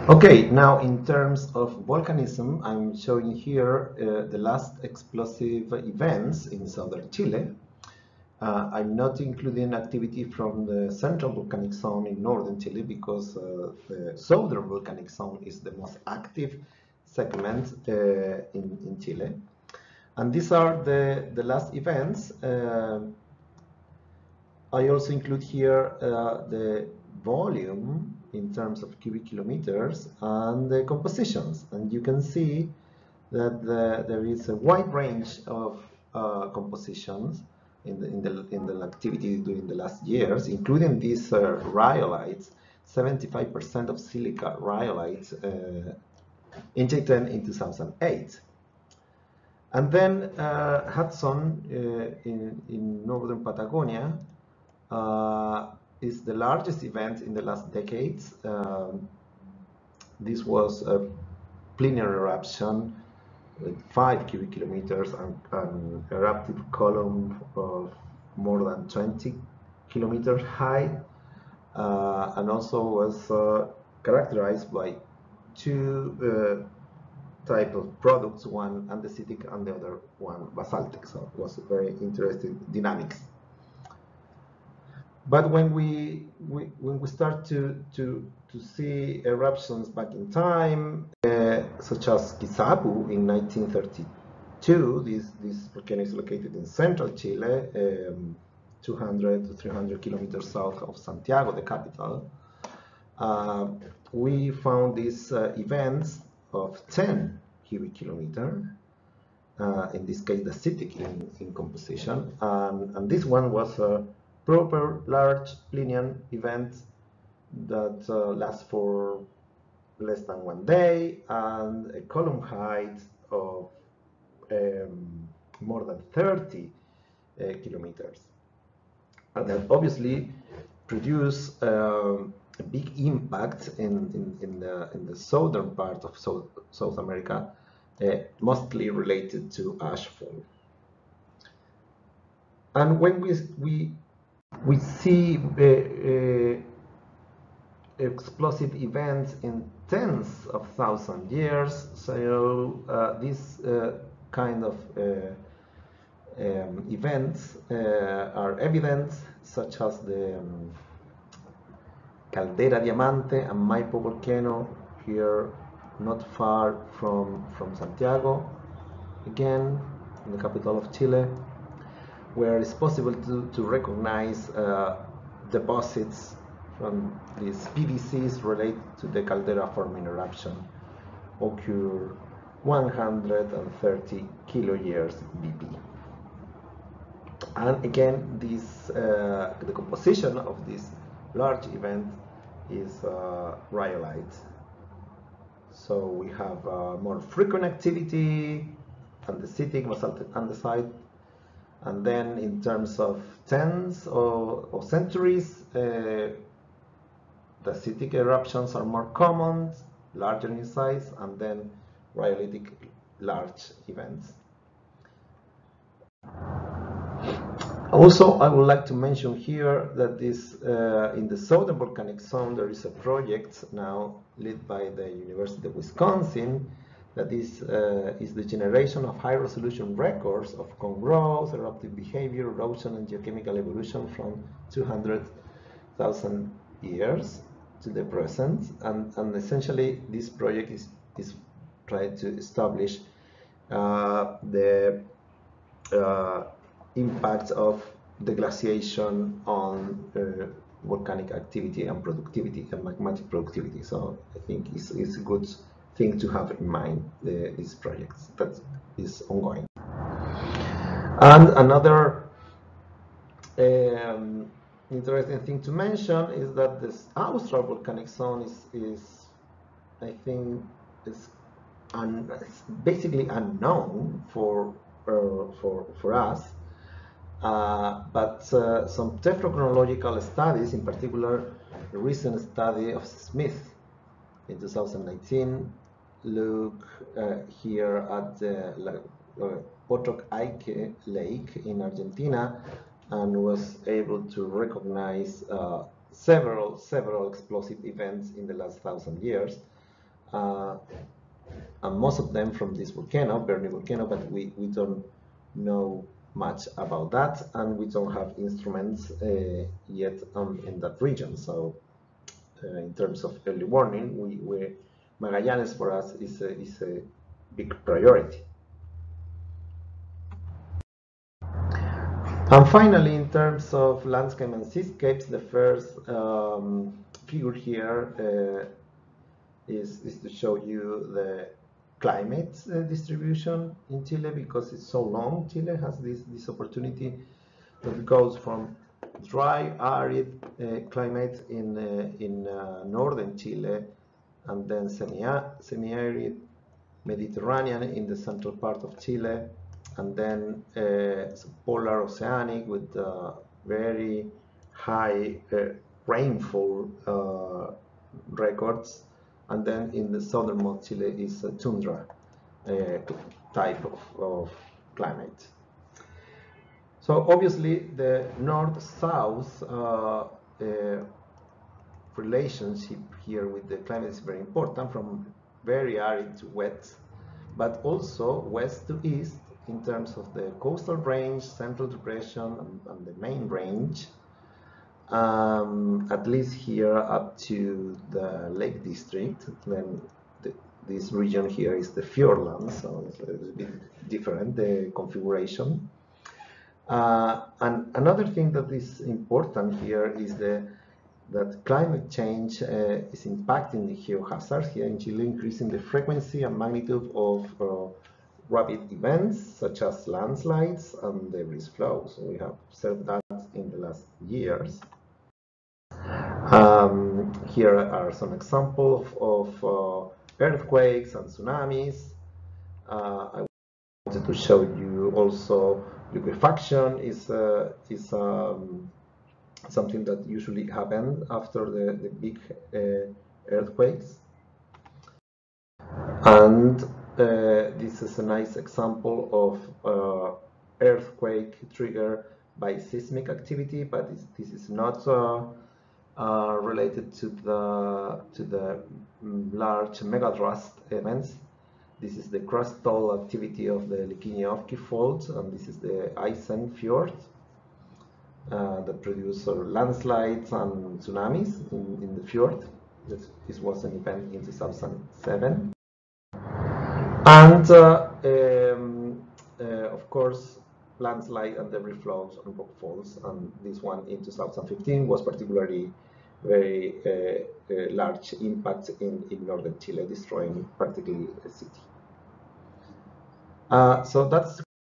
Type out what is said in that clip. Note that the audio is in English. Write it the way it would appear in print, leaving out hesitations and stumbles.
Okay, now in terms of volcanism, I'm showing here the last explosive events in southern Chile. I'm not including activity from the central volcanic zone in northern Chile because the southern volcanic zone is the most active segment in Chile. And these are the last events. I also include here the volume in terms of cubic kilometers and the compositions. And you can see that there is a wide range of compositions in the activity during the last years, including these rhyolites, 75% of silica rhyolites injected in 2008. And then Hudson in northern Patagonia is the largest event in the last decades. This was a Plinian eruption with 5 cubic kilometers and an eruptive column of more than 20 kilometers high, and also was characterized by two type of products, one andesitic and the other one basaltic. So it was very interesting dynamics. But when we start to see eruptions back in time, such as Kizapu in 1932, this volcano is located in central Chile, 200 to 300 kilometers south of Santiago, the capital. We found these events of 10 cubic kilometer, in this case dacitic in composition, and this one was a proper large Plinian event that lasts for less than 1 day and a column height of more than 30 kilometers. And that obviously produced a big impact in the southern part of South America, mostly related to ashfall. And when we see explosive events in tens of thousand years, so this kind of events are evident, such as the Caldera Diamante and Maipo volcano here not far from Santiago, again in the capital of Chile, where it's possible to recognize deposits from these PVCs related to the caldera forming eruption occur 130 kiloyears BP. And again, this the composition of this large event is rhyolite. So we have more frequent activity, andesitic, basaltic andesite. And then in terms of tens or centuries, dacitic eruptions are more common, larger in size, and then rhyolitic large events. Also, I would like to mention here that this in the southern volcanic zone there is a project now led by the University of Wisconsin that is the generation of high-resolution records of cone growth, eruptive behavior, erosion, and geochemical evolution from 200,000 years to the present. And essentially, this project is trying to establish the impact of the glaciation on volcanic activity and productivity and magmatic productivity. So I think it's a good thing to have in mind, these projects that is ongoing. And another interesting thing to mention is that this Austral volcanic zone is I think is basically unknown for us. But some tephrochronological studies, in particular the recent study of Smith in 2019, look here at the Potok Aike Lake in Argentina, and was able to recognize several explosive events in the last 1,000 years. and most of them from this volcano, burning volcano, but we don't know much about that, and we don't have instruments yet in that region. So in terms of early warning, Magallanes for us is a big priority. And finally, in terms of landscape and seascapes, the first figure here is to show you the climate distribution in Chile, because it's so long. Chile has this opportunity that goes from dry, arid climate in northern Chile, and then semi-arid Mediterranean in the central part of Chile, and then polar oceanic with very high rainfall records, and then in the southernmost Chile is a tundra type of climate. So obviously the north-south relationship here with the climate is very important, from very arid to wet, but also west to east in terms of the coastal range, central depression, and the main range. At least here up to the Lake District. Then this region here is the fjordland, so it's a bit different, the configuration. And another thing that is important here is that climate change is impacting the geohazards here in Chile, increasing the frequency and magnitude of rapid events such as landslides and debris flows. So we have observed that in the last years. Here are some examples of earthquakes and tsunamis. I wanted to show you also liquefaction is something that usually happens after the big earthquakes. And this is a nice example of earthquake triggered by seismic activity, but this is not related to the large megathrust events. This is the crustal activity of the Likiniovki fault, and this is the Isen fjord that produce landslides and tsunamis in the fjord. This was an event in 2007. And of course, landslide and debris flows and rock falls, and this one in 2015 was particularly very large impact in northern Chile, destroying practically a city. So that's